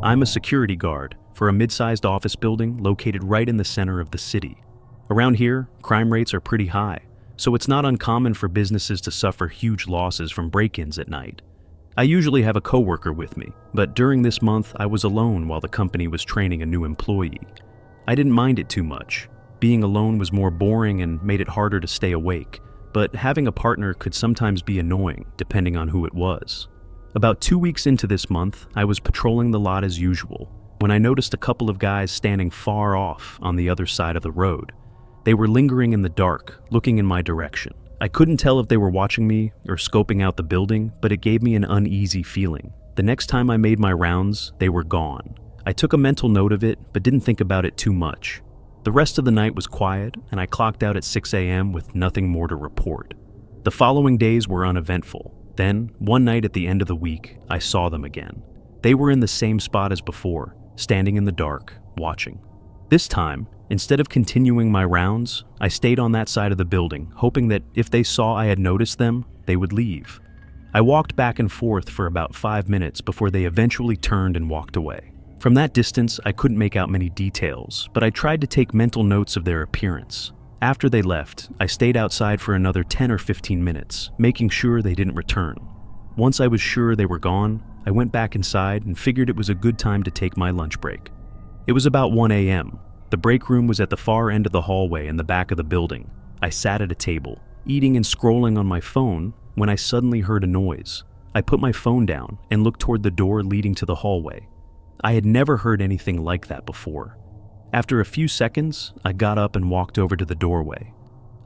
I'm a security guard for a mid-sized office building located right in the center of the city. Around here, crime rates are pretty high, so it's not uncommon for businesses to suffer huge losses from break-ins at night. I usually have a coworker with me, but during this month I was alone while the company was training a new employee. I didn't mind it too much. Being alone was more boring and made it harder to stay awake, but having a partner could sometimes be annoying depending on who it was. About 2 weeks into this month, I was patrolling the lot as usual when I noticed a couple of guys standing far off on the other side of the road. They were lingering in the dark, looking in my direction. I couldn't tell if they were watching me or scoping out the building, but it gave me an uneasy feeling. The next time I made my rounds, they were gone. I took a mental note of it, but didn't think about it too much. The rest of the night was quiet, and I clocked out at 6 a.m. with nothing more to report. The following days were uneventful. Then, one night at the end of the week, I saw them again. They were in the same spot as before, standing in the dark, watching. This time, instead of continuing my rounds, I stayed on that side of the building, hoping that if they saw I had noticed them, they would leave. I walked back and forth for about 5 minutes before they eventually turned and walked away. From that distance, I couldn't make out many details, but I tried to take mental notes of their appearance. After they left, I stayed outside for another 10 or 15 minutes, making sure they didn't return. Once I was sure they were gone, I went back inside and figured it was a good time to take my lunch break. It was about 1 a.m. The break room was at the far end of the hallway in the back of the building. I sat at a table, eating and scrolling on my phone, when I suddenly heard a noise. I put my phone down and looked toward the door leading to the hallway. I had never heard anything like that before. After a few seconds, I got up and walked over to the doorway.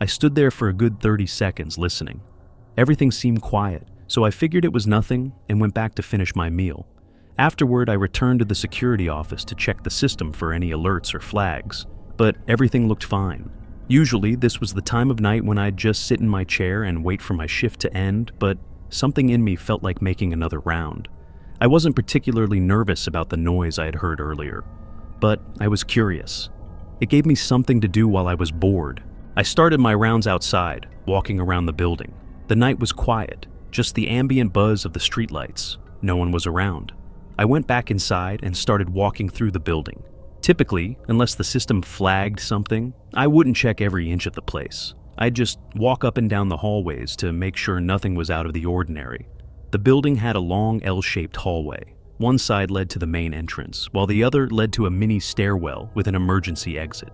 I stood there for a good 30 seconds listening. Everything seemed quiet, so I figured it was nothing and went back to finish my meal. Afterward, I returned to the security office to check the system for any alerts or flags, but everything looked fine. Usually, this was the time of night when I'd just sit in my chair and wait for my shift to end, but something in me felt like making another round. I wasn't particularly nervous about the noise I had heard earlier, but I was curious. It gave me something to do while I was bored. I started my rounds outside, walking around the building. The night was quiet, just the ambient buzz of the streetlights. No one was around. I went back inside and started walking through the building. Typically, unless the system flagged something, I wouldn't check every inch of the place. I'd just walk up and down the hallways to make sure nothing was out of the ordinary. The building had a long L-shaped hallway. One side led to the main entrance, while the other led to a mini stairwell with an emergency exit.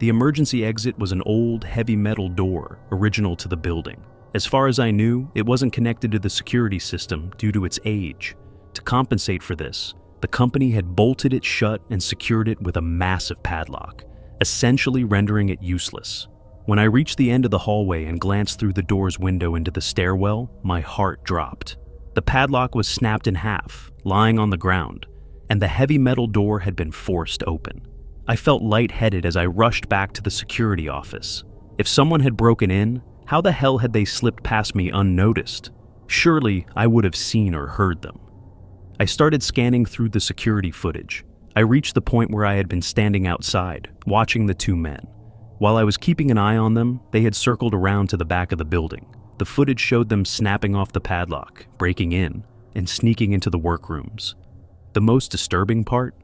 The emergency exit was an old, heavy metal door, original to the building. As far as I knew, it wasn't connected to the security system due to its age. To compensate for this, the company had bolted it shut and secured it with a massive padlock, essentially rendering it useless. When I reached the end of the hallway and glanced through the door's window into the stairwell, my heart dropped. The padlock was snapped in half, lying on the ground, and the heavy metal door had been forced open. I felt lightheaded as I rushed back to the security office. If someone had broken in, how the hell had they slipped past me unnoticed? Surely I would have seen or heard them. I started scanning through the security footage. I reached the point where I had been standing outside, watching the two men. While I was keeping an eye on them, they had circled around to the back of the building. The footage showed them snapping off the padlock, breaking in, and sneaking into the workrooms. The most disturbing part?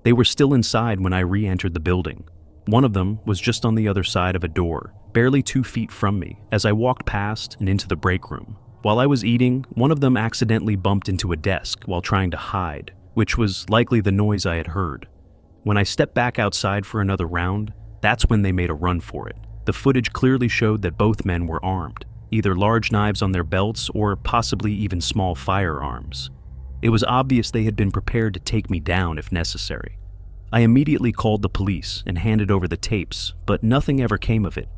They were still inside when I re-entered the building. One of them was just on the other side of a door, barely 2 feet from me, as I walked past and into the break room. While I was eating, one of them accidentally bumped into a desk while trying to hide, which was likely the noise I had heard. When I stepped back outside for another round, that's when they made a run for it. The footage clearly showed that both men were armed, either large knives on their belts or possibly even small firearms. It was obvious they had been prepared to take me down if necessary. I immediately called the police and handed over the tapes, but nothing ever came of it.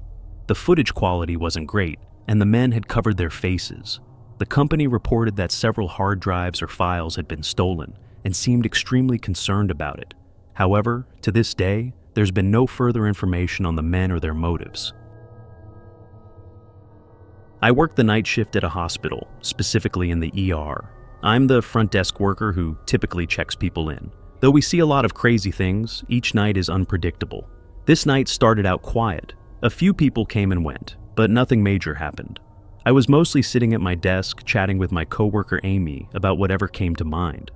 The footage quality wasn't great, and the men had covered their faces. The company reported that several hard drives or files had been stolen and seemed extremely concerned about it. However, to this day, there's been no further information on the men or their motives. I work the night shift at a hospital, specifically in the ER. I'm the front desk worker who typically checks people in. Though we see a lot of crazy things, each night is unpredictable. This night started out quiet. A few people came and went, but nothing major happened. I was mostly sitting at my desk chatting with my coworker Amy about whatever came to mind.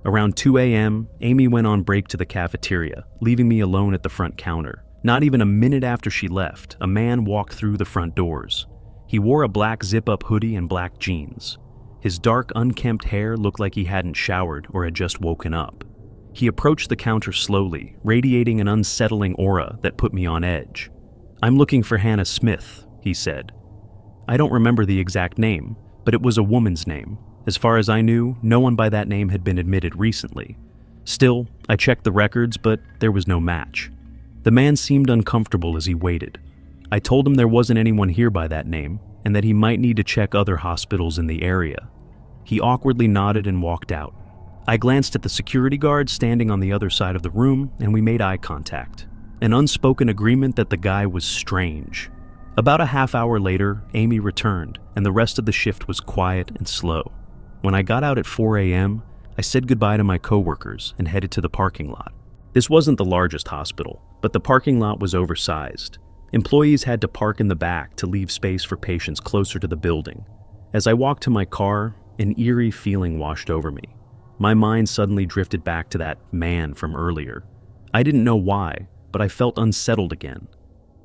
Around 2 a.m., Amy went on break to the cafeteria, leaving me alone at the front counter. Not even a minute after she left, a man walked through the front doors. He wore a black zip-up hoodie and black jeans. His dark, unkempt hair looked like he hadn't showered or had just woken up. He approached the counter slowly, radiating an unsettling aura that put me on edge. "I'm looking for Hannah Smith," he said. I don't remember the exact name, but it was a woman's name. As far as I knew, no one by that name had been admitted recently. Still, I checked the records, but there was no match. The man seemed uncomfortable as he waited. I told him there wasn't anyone here by that name, and that he might need to check other hospitals in the area. He awkwardly nodded and walked out. I glanced at the security guard standing on the other side of the room, and we made eye contact. An unspoken agreement that the guy was strange. About a half hour later, Amy returned, and the rest of the shift was quiet and slow. When I got out at 4 a.m., I said goodbye to my coworkers and headed to the parking lot. This wasn't the largest hospital, but the parking lot was oversized. Employees had to park in the back to leave space for patients closer to the building. As I walked to my car, an eerie feeling washed over me. My mind suddenly drifted back to that man from earlier. I didn't know why, but I felt unsettled again.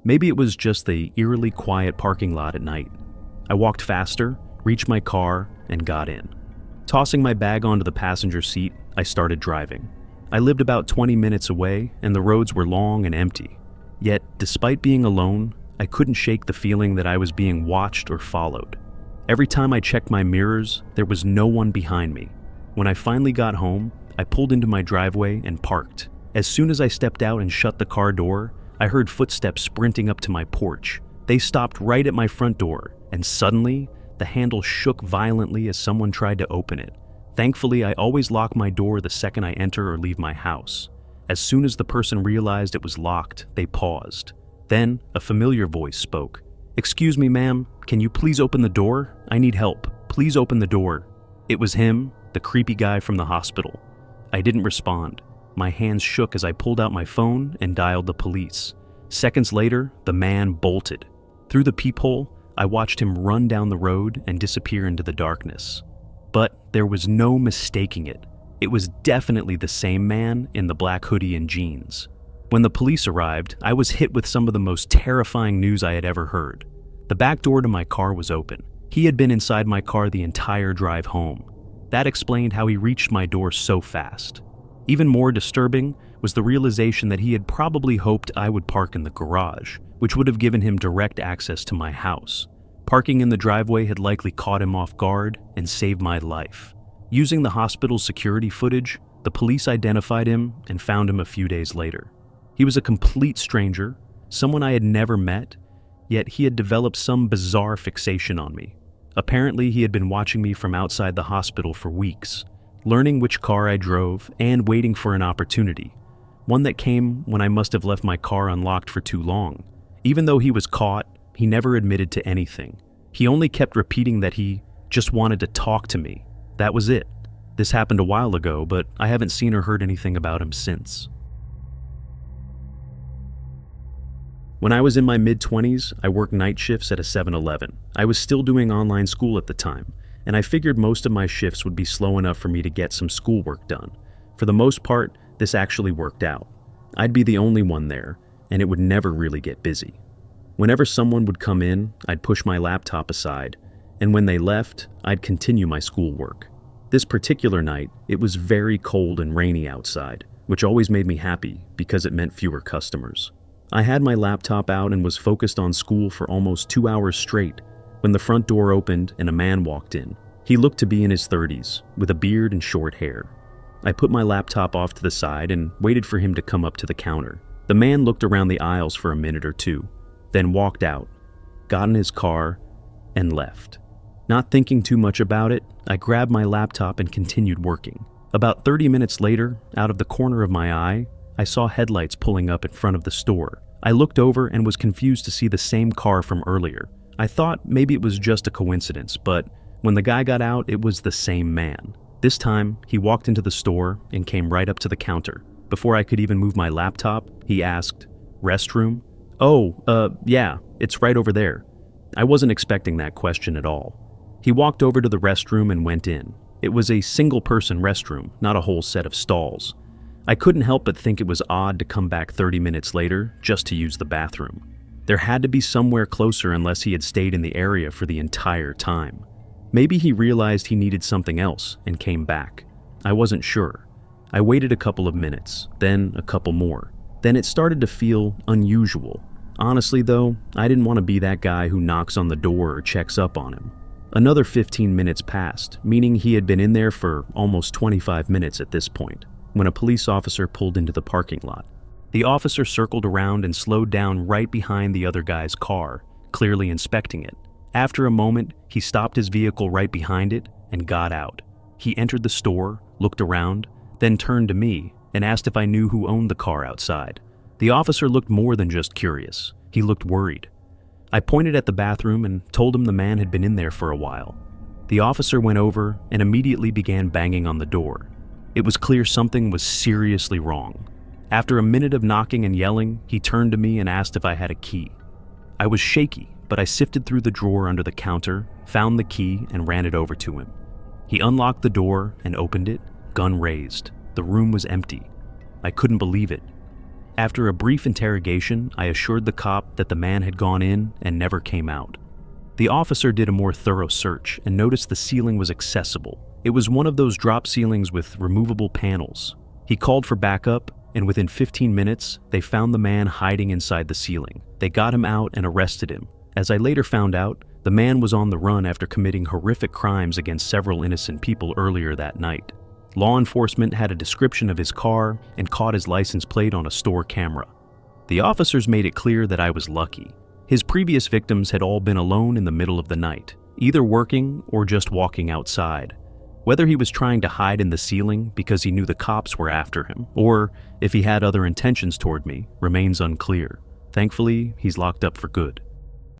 Maybe it was just the eerily quiet parking lot at night. I walked faster, reached my car, and got in. Tossing my bag onto the passenger seat, I started driving. I lived about 20 minutes away, and the roads were long and empty. Yet, despite being alone, I couldn't shake the feeling that I was being watched or followed. Every time I checked my mirrors, there was no one behind me. When I finally got home, I pulled into my driveway and parked. As soon as I stepped out and shut the car door, I heard footsteps sprinting up to my porch. They stopped right at my front door, and suddenly, the handle shook violently as someone tried to open it. Thankfully, I always lock my door the second I enter or leave my house. As soon as the person realized it was locked, they paused. Then, a familiar voice spoke. "Excuse me, ma'am, can you please open the door? I need help. Please open the door." It was him, the creepy guy from the hospital. I didn't respond. My hands shook as I pulled out my phone and dialed the police. Seconds later, the man bolted. Through the peephole, I watched him run down the road and disappear into the darkness. But there was no mistaking it. It was definitely the same man in the black hoodie and jeans. When the police arrived, I was hit with some of the most terrifying news I had ever heard. The back door to my car was open. He had been inside my car the entire drive home. That explained how he reached my door so fast. Even more disturbing was the realization that he had probably hoped I would park in the garage, which would have given him direct access to my house. Parking in the driveway had likely caught him off guard and saved my life. Using the hospital's security footage, the police identified him and found him a few days later. He was a complete stranger, someone I had never met, yet he had developed some bizarre fixation on me. Apparently, he had been watching me from outside the hospital for weeks, learning which car I drove and waiting for an opportunity, one that came when I must have left my car unlocked for too long. Even though he was caught, he never admitted to anything. He only kept repeating that he just wanted to talk to me. That was it. This happened a while ago, but I haven't seen or heard anything about him since. When I was in my mid-20s, I worked night shifts at a 7-Eleven. I was still doing online school at the time, and I figured most of my shifts would be slow enough for me to get some schoolwork done. For the most part, this actually worked out. I'd be the only one there, and it would never really get busy. Whenever someone would come in, I'd push my laptop aside, and when they left, I'd continue my schoolwork. This particular night, it was very cold and rainy outside, which always made me happy because it meant fewer customers. I had my laptop out and was focused on school for almost 2 hours straight when the front door opened and a man walked in. He looked to be in his 30s, with a beard and short hair. I put my laptop off to the side and waited for him to come up to the counter. The man looked around the aisles for a minute or two, then walked out, got in his car, and left. Not thinking too much about it, I grabbed my laptop and continued working. About 30 minutes later, out of the corner of my eye, I saw headlights pulling up in front of the store. I looked over and was confused to see the same car from earlier. I thought maybe it was just a coincidence, but when the guy got out, it was the same man. This time, he walked into the store and came right up to the counter. Before I could even move my laptop, he asked, "Restroom?" "Oh, yeah, it's right over there." I wasn't expecting that question at all. He walked over to the restroom and went in. It was a single-person restroom, not a whole set of stalls. I couldn't help but think it was odd to come back 30 minutes later just to use the bathroom. There had to be somewhere closer unless he had stayed in the area for the entire time. Maybe he realized he needed something else and came back. I wasn't sure. I waited a couple of minutes, then a couple more. Then it started to feel unusual. Honestly though, I didn't want to be that guy who knocks on the door or checks up on him. Another 15 minutes passed, meaning he had been in there for almost 25 minutes at this point, when a police officer pulled into the parking lot. The officer circled around and slowed down right behind the other guy's car, clearly inspecting it. After a moment, he stopped his vehicle right behind it and got out. He entered the store, looked around, then turned to me and asked if I knew who owned the car outside. The officer looked more than just curious. He looked worried. I pointed at the bathroom and told him the man had been in there for a while. The officer went over and immediately began banging on the door. It was clear something was seriously wrong. After a minute of knocking and yelling, he turned to me and asked if I had a key. I was shaky, but I sifted through the drawer under the counter, found the key, and ran it over to him. He unlocked the door and opened it, gun raised. The room was empty. I couldn't believe it. After a brief interrogation, I assured the cop that the man had gone in and never came out. The officer did a more thorough search and noticed the ceiling was accessible. It was one of those drop ceilings with removable panels. He called for backup, and within 15 minutes, they found the man hiding inside the ceiling. They got him out and arrested him. As I later found out, the man was on the run after committing horrific crimes against several innocent people earlier that night. Law enforcement had a description of his car and caught his license plate on a store camera. The officers made it clear that I was lucky. His previous victims had all been alone in the middle of the night, either working or just walking outside. Whether he was trying to hide in the ceiling because he knew the cops were after him, or if he had other intentions toward me, remains unclear. Thankfully, he's locked up for good.